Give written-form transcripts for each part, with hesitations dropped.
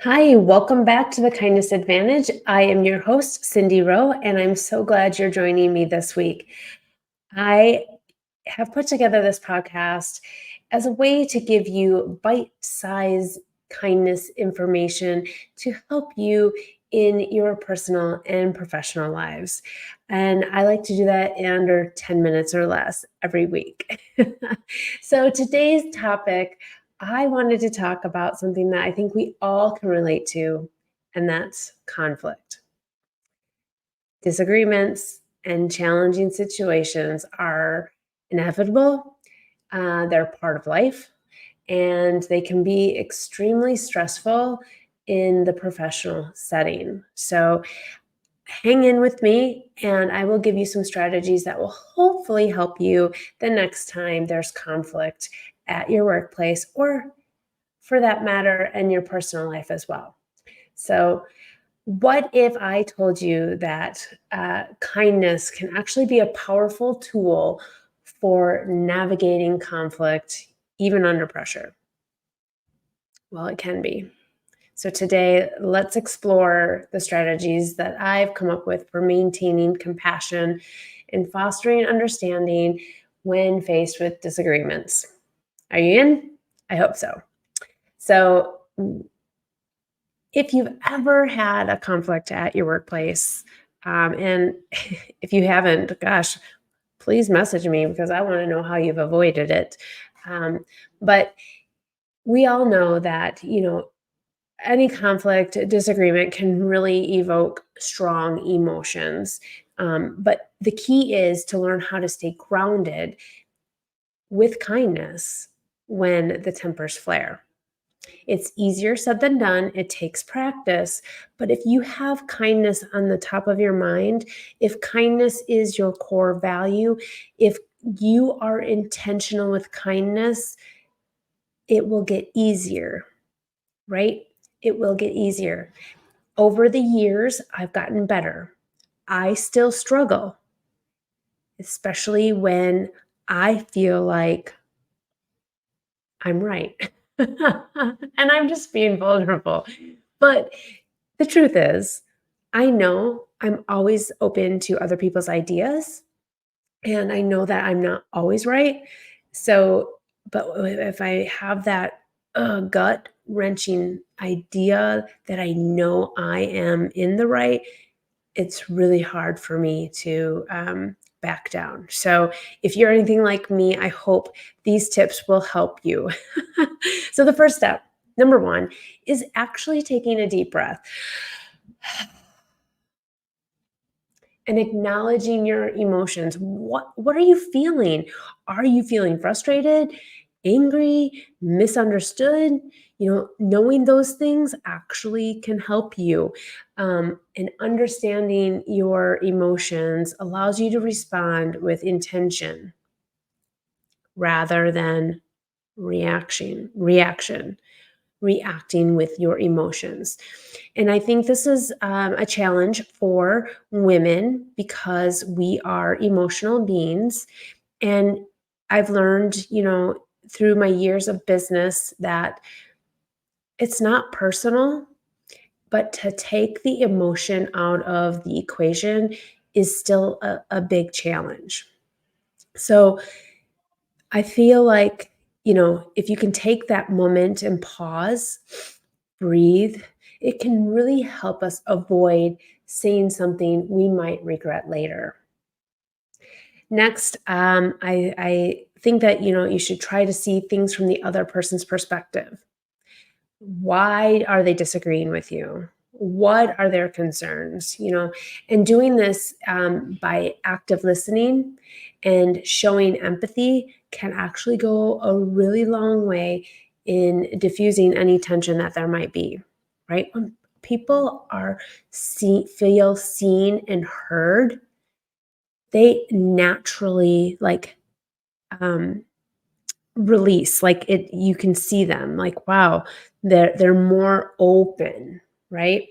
Hi, welcome back to the Kindness Advantage. I am your host, Cindy Rowe, and I'm so glad you're joining me this week. I have put together this podcast as a way to give you bite sized kindness information to help you in your personal and professional lives. And I like to do that in under 10 minutes or less every week. So today's topic, I wanted to talk about something that I think we all can relate to, and that's conflict. Disagreements and challenging situations are inevitable, they're part of life, and they can be extremely stressful in the professional setting. So, hang in with me, and I will give you some strategies that will hopefully help you the next time there's conflict at your workplace, or for that matter, in your personal life as well. So, what if I told you that kindness can actually be a powerful tool for navigating conflict, even under pressure? Well, it can be. So, today, let's explore the strategies that I've come up with for maintaining compassion and fostering understanding when faced with disagreements. Are you in? I hope so. So, if you've ever had a conflict at your workplace, and if you haven't, gosh, please message me because I want to know how you've avoided it. Um, but we all know that, any conflict, disagreement can really evoke strong emotions. But the key is to learn how to stay grounded with kindness when the tempers flare. It's easier said than done. It takes practice. But if you have kindness on the top of your mind, if kindness is your core value, if you are intentional with kindness, it will get easier, right? It will get easier. Over the years, I've gotten better. I still struggle, especially when I feel like I'm right. And I'm just being vulnerable. But the truth is, I know I'm always open to other people's ideas, and I know that I'm not always right. So, but if I have that gut wrenching idea that I know I am in the right, it's really hard for me to back down. So, if you're anything like me, I hope these tips will help you. So, the first step, number one, is actually taking a deep breath and acknowledging your emotions. What are you feeling? Are you feeling frustrated, angry, misunderstood? Knowing those things actually can help you. And understanding your emotions allows you to respond with intention rather than reacting with your emotions. And I think this is a challenge for women because we are emotional beings. And I've learned, through my years of business that it's not personal, but to take the emotion out of the equation is still a big challenge. So I feel like, if you can take that moment and pause, breathe, it can really help us avoid saying something we might regret later. Next, I think that, you should try to see things from the other person's perspective. Why are they disagreeing with you? What are their concerns? And doing this by active listening and showing empathy can actually go a really long way in diffusing any tension that there might be, right? When people feel seen and heard, they naturally um, release, like it you can see them like, wow, they're more open, right?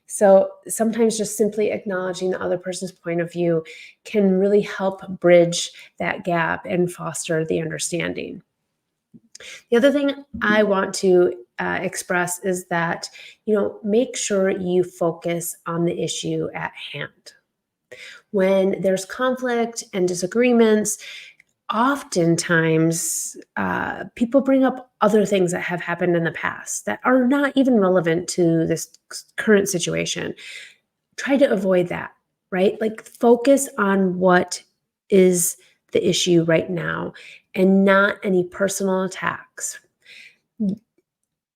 So sometimes just simply acknowledging the other person's point of view can really help bridge that gap and foster the understanding. The other thing I want to express is that, make sure you focus on the issue at hand. When there's conflict and disagreements, oftentimes people bring up other things that have happened in the past that are not even relevant to this current situation. Try to avoid that, right? Like focus on what is the issue right now and not any personal attacks.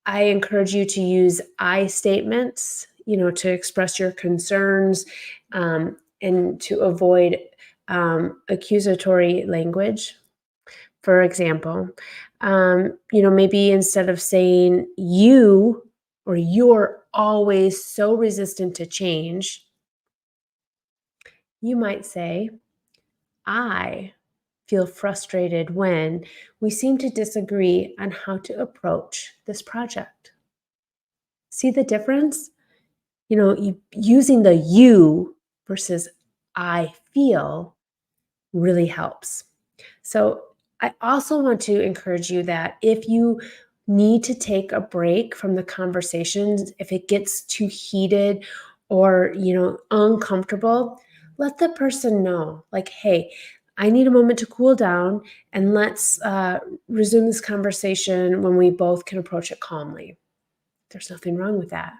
I encourage you to use I statements, to express your concerns, and to avoid accusatory language. For example, maybe instead of saying you or you're always so resistant to change, you might say, I feel frustrated when we seem to disagree on how to approach this project. See the difference? Using the you versus I feel really helps. So I also want to encourage you that if you need to take a break from the conversations, if it gets too heated or, uncomfortable, let the person know, like, hey, I need a moment to cool down and let's resume this conversation when we both can approach it calmly. There's nothing wrong with that.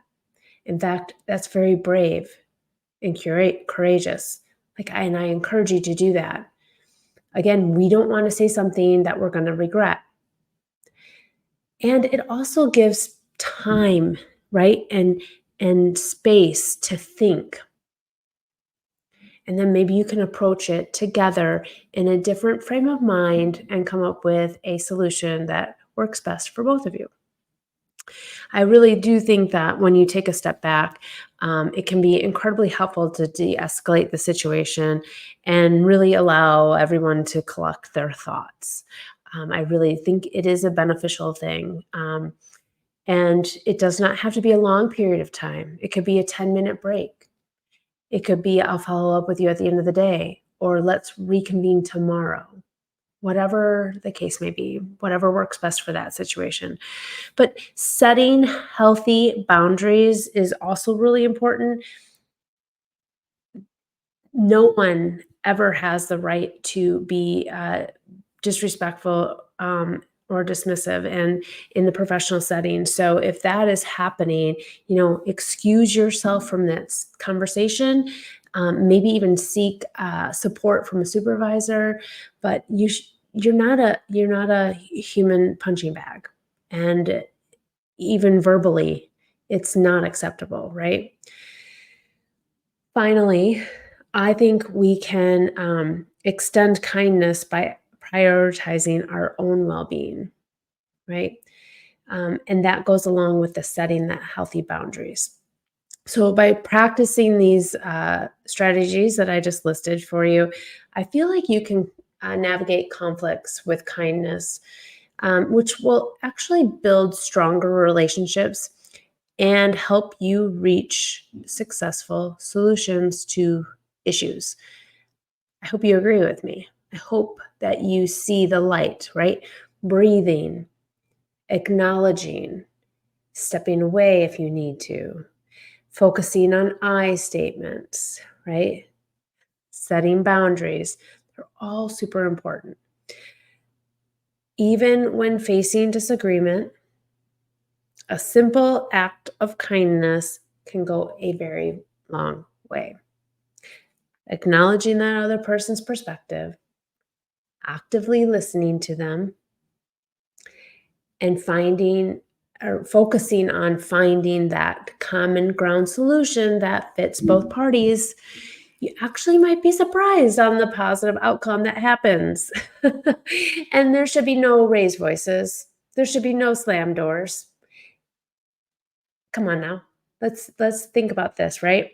In fact, that's very brave and courageous. And I encourage you to do that. Again, we don't want to say something that we're going to regret. And it also gives time, right? And space to think. And then maybe you can approach it together in a different frame of mind and come up with a solution that works best for both of you. I really do think that when you take a step back, it can be incredibly helpful to de-escalate the situation and really allow everyone to collect their thoughts. I really think it is a beneficial thing. And it does not have to be a long period of time. It could be a 10-minute break. It could be, I'll follow up with you at the end of the day, or let's reconvene tomorrow. Whatever the case may be, whatever works best for that situation. But setting healthy boundaries is also really important. No one ever has the right to be disrespectful or dismissive and in the professional setting. So if that is happening, excuse yourself from this conversation. Maybe even seek support from a supervisor, but you're not a human punching bag, and even verbally, it's not acceptable, right? Finally, I think we can extend kindness by prioritizing our own well-being, right? And that goes along with the setting that healthy boundaries. So by practicing these strategies that I just listed for you, I feel like you can navigate conflicts with kindness, which will actually build stronger relationships and help you reach successful solutions to issues. I hope you agree with me. I hope that you see the light, right? Breathing, acknowledging, stepping away if you need to, focusing on I statements, right? Setting boundaries. They're all super important. Even when facing disagreement, a simple act of kindness can go a very long way. Acknowledging that other person's perspective, actively listening to them, and focusing on finding that common ground solution that fits both parties, you actually might be surprised on the positive outcome that happens. And there should be no raised voices. There should be no slam doors. Come on now. Let's think about this, right?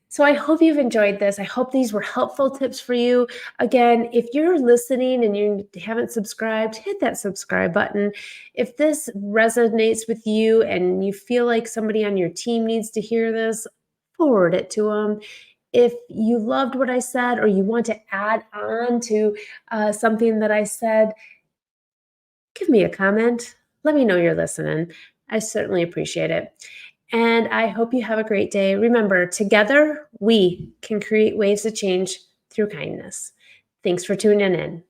So I hope you've enjoyed this. I hope these were helpful tips for you. Again, if you're listening and you haven't subscribed, hit that subscribe button. If this resonates with you and you feel like somebody on your team needs to hear this, forward it to them. If you loved what I said or you want to add on to something that I said, give me a comment. Let me know you're listening. I certainly appreciate it. And I hope you have a great day. Remember, together we can create waves of change through kindness. Thanks for tuning in.